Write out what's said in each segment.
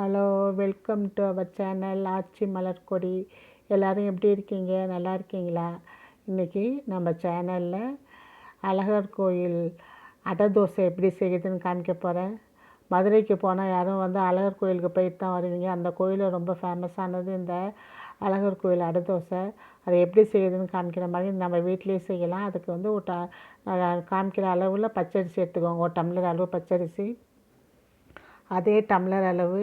Hello, welcome to our channel Aachi Malarkodi. எல்லோரும் எப்படி இருக்கீங்க? நல்லா இருக்கீங்களா? இன்றைக்கி நம்ம சேனலில் அழகர் கோயில் அடை தோசை எப்படி செய்யுதுன்னு காமிக்க போகிறேன். மதுரைக்கு போனால் யாரும் அழகர் கோயிலுக்கு போயிட்டு தான் வருவீங்க. அந்த கோயில் ரொம்ப ஃபேமஸானது இந்த அழகர் கோயில் அடை தோசை. அதை எப்படி செய்யுதுன்னு காமிக்கிற மாதிரி நம்ம வீட்டிலேயே செய்யலாம். அதுக்கு காமிக்கிற அளவில் பச்சரிசி எடுத்துக்கோங்க. ஒரு டம்ளர் அளவு பச்சரிசி, அதே டம்ளர் அளவு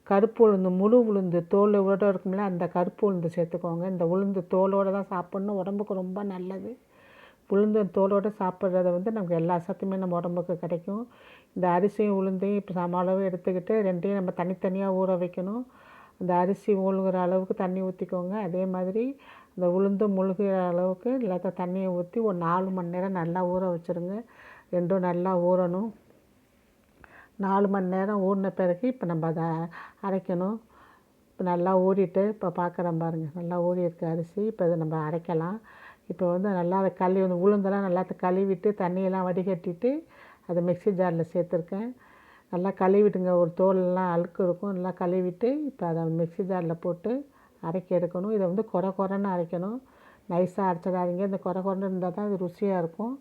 கருப்பு உளுந்து, முழு உளுந்து தோலோடு இருக்கும்ல, அந்த கருப்பு உளுந்து சேர்த்துக்கோங்க. இந்த உளுந்து தோலோடு தான் சாப்பிட்ணும், உடம்புக்கு ரொம்ப நல்லது. உளுந்து தோலோடு சாப்பிட்றத நமக்கு எல்லா சத்துமே நம்ம உடம்புக்கு கிடைக்கும். இந்த அரிசியும் உளுந்தையும் இப்போ சம அளவு எடுத்துக்கிட்டு ரெண்டையும் நம்ம தனித்தனியாக ஊற வைக்கணும். அந்த அரிசி மூழ்கிற அளவுக்கு தண்ணி ஊற்றிக்கோங்க. அதே மாதிரி அந்த உளுந்து முழுகிற அளவுக்கு எல்லாத்த தண்ணியை ஊற்றி ஒரு 4 மணி நேரம் நல்லா ஊற வச்சுருங்க. ரெண்டும் நல்லா ஊறணும். 4 மணி நேரம் ஊறின பிறகு இப்போ நம்ம அதை அரைக்கணும். இப்போ நல்லா ஊறிட்டு இப்போ பார்க்குறோம் பாருங்கள், நல்லா ஊறியிருக்கு அரிசி. இப்போ இதை நம்ம அரைக்கலாம். இப்போ நல்லா அதை உளுந்தெல்லாம் நல்லா கழுவிட்டு தண்ணியெல்லாம் வடிகட்டிட்டு அதை மிக்ஸி ஜாரில் சேர்த்துருக்கேன். நல்லா கழுவிட்டுங்க, ஒரு தோலெல்லாம் அழுக்கு இருக்கும். நல்லா கழுவிட்டு இப்போ அதை மிக்ஸி ஜாரில் போட்டு அரைக்க எடுக்கணும். இதை கொரன்னு அரைக்கணும், நைஸாக அரைச்சிடாதீங்க. இந்த கொரன்னு இருந்தால் தான் இது ருசியாக இருக்கும்.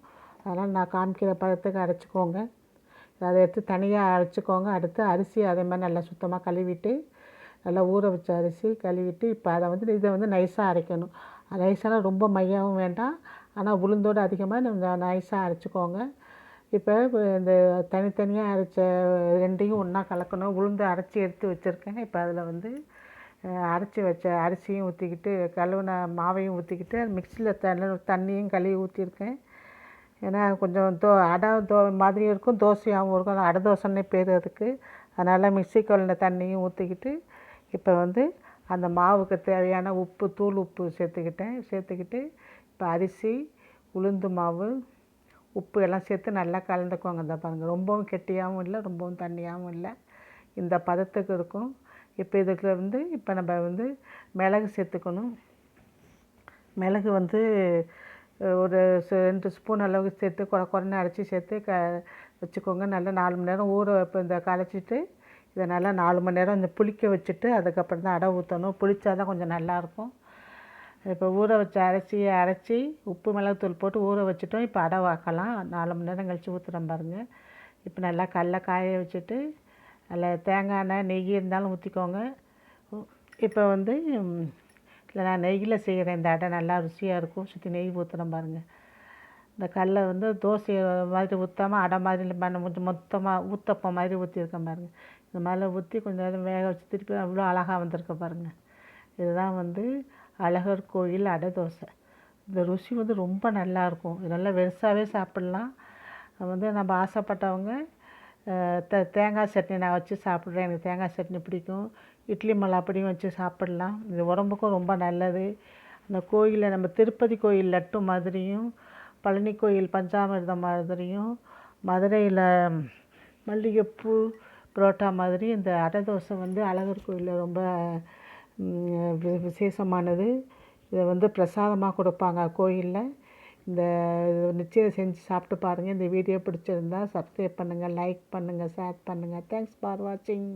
அதனால் நான் காமிக்கிற பதத்துக்கு அரைச்சிக்கோங்க. அதை எடுத்து தனியாக அரைச்சிக்கோங்க. அடுத்து அரிசி அதே மாதிரி நல்லா சுத்தமாக கழுவிட்டு, நல்லா ஊற வச்ச அரிசி கழுவிட்டு இப்போ அதை இதை நைஸாக அரைக்கணும். நைஸானால் ரொம்ப மையாகவும் வேண்டாம், ஆனால் உளுந்தோடு அதிகமாக நம்ம நைஸாக அரைச்சிக்கோங்க. இப்போ இந்த தனித்தனியாக அரைச்ச ரெண்டையும் ஒன்றா கலக்கணும். உளுந்து அரைச்சி எடுத்து வச்சுருக்கேன். இப்போ அதில் அரைச்சி வச்ச அரிசியும் ஊற்றிக்கிட்டு, கழுவுன மாவையும் ஊற்றிக்கிட்டு, மிக்சியில் தண்ணியும் கழுவி ஊற்றிருக்கேன். ஏன்னா கொஞ்சம் அடை மாதிரியும் இருக்கும், தோசையாகவும் இருக்கும். அடை தோசைன்னே பேர் அதுக்கு. அதனால் மிக்ஸி கழுவின தண்ணியும் ஊற்றிக்கிட்டு இப்போ அந்த மாவுக்கு தேவையான உப்பு, தூள் உப்பு சேர்த்துக்கிட்டு இப்போ அரிசி, உளுந்து மாவு, உப்பு எல்லாம் சேர்த்து நல்லா கலந்துக்குவாங்க. இந்த பாருங்கள், ரொம்பவும் கெட்டியாகவும் இல்லை, ரொம்பவும் தண்ணியாகவும் இல்லை, இந்த பதத்துக்கு இருக்கும். இப்போ இதுக்கு இப்போ நம்ம மிளகு சேர்த்துக்கணும். மிளகு ஒரு 2 ஸ்பூன் அளவுக்கு சேர்த்து குறைன்னு அரைச்சி சேர்த்து வச்சுக்கோங்க. நல்லா 4 மணி நேரம் இப்போ இந்த களைச்சிட்டு இதை நல்லா 4 மணி நேரம் இந்த புளிக்க வச்சுட்டு அதுக்கப்புறம் தான் அடை ஊற்றணும். புளிச்சா தான் கொஞ்சம் நல்லாயிருக்கும். இப்போ ஊற வச்ச அரிசியை அரைச்சி உப்பு மிளகுத்தூள் போட்டு ஊற வச்சுட்டோம். இப்போ அடை வாக்கலாம். 4 மணி நேரம் கழித்து ஊற்றுறேன் பாருங்கள். இப்போ நல்லா கடல காய வச்சுட்டு அதில் தேங்காய் எண்ணெய், நெய் இருந்தாலும் ஊற்றிக்கோங்க. இப்போ இல்லை, நான் நெய்யில் செய்கிறேன் இந்த அடை, நல்லா ருசியாக இருக்கும். சுற்றி நெய் ஊற்றுறேன் பாருங்கள். இந்த கடலை தோசை மாதிரி ஊற்றாமல் அடை மாதிரி மொத்தமாக ஊத்தப்பம் மாதிரி ஊற்றிருக்கேன் பாருங்கள். இந்த மாதிரிலாம் ஊற்றி கொஞ்சம் நேரம் வேக வச்சு திருப்பி அவ்வளோ அழகாக வந்திருக்க பாருங்கள். இதுதான் அழகர் கோயில் அடை தோசை. இந்த ருசி ரொம்ப நல்லாயிருக்கும். இது நல்லா வெறுசாகவே சாப்பிட்லாம். நம்ம ஆசைப்பட்டவங்க தேங்காய் சட்னி நான் வச்சு சாப்பிட்றேன், எனக்கு தேங்காய் சட்னி பிடிக்கும். இட்லி மல்லாப்படியும் வச்சு சாப்பிட்லாம். இது உடம்புக்கும் ரொம்ப நல்லது. அந்த கோயிலில் நம்ம திருப்பதி கோயில் லட்டு மாதிரியும், பழனி கோயில் பஞ்சாமிர்தம் மாதிரியும், மதுரையில் மல்லிகைப்பூ புரோட்டா மாதிரி இந்த அடை தோசை அழகர் கோயிலில் ரொம்ப விசேஷமானது. இதை பிரசாதமாக கொடுப்பாங்க கோயிலில். இந்த நிச்சயம் செஞ்சு சாப்பிட்டு பாருங்கள். இந்த வீடியோ பிடிச்சிருந்தா சப்ஸ்கிரைப் பண்ணுங்கள், லைக் பண்ணுங்கள், ஷேர் பண்ணுங்கள். தேங்க்ஸ் ஃபார் வாட்சிங்.